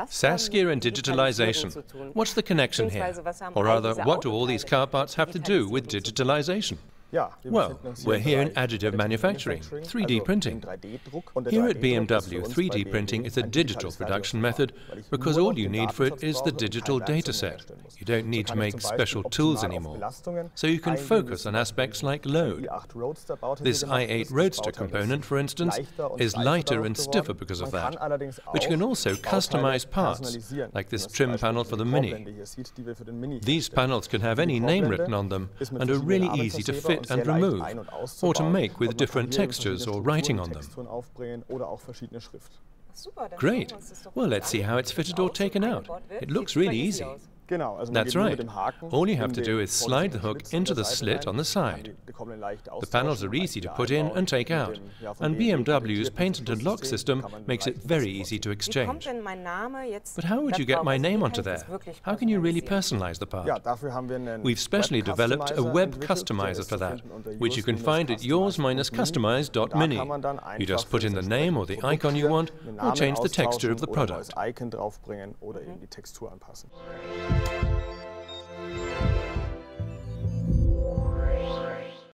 Saskia and digitalisation. What's the connection here? Or rather, what do all these car parts have to do with digitalisation? Well, we're here in additive manufacturing, 3D printing. Here at BMW, 3D printing is a digital production method because all you need for it is the digital dataset. You don't need to make special tools anymore. So you can focus on aspects like load. This i8 Roadster component, for instance, is lighter and stiffer because of that. But you can also customize parts, like this trim panel for the Mini. These panels can have any name written on them and are really easy to fit and remove, or to make with different textures or writing on them. Great. Well, let's see how it's fitted or taken out. It looks really easy. That's right. All you have to do is slide the hook into the slit on the side. The panels are easy to put in and take out, and BMW's patented lock system makes it very easy to exchange. But how would you get my name onto there? How can you really personalize the part? We've specially developed a web customizer for that, which you can find at yours-customize.mini. You just put in the name or the icon you want, or change the texture of the product.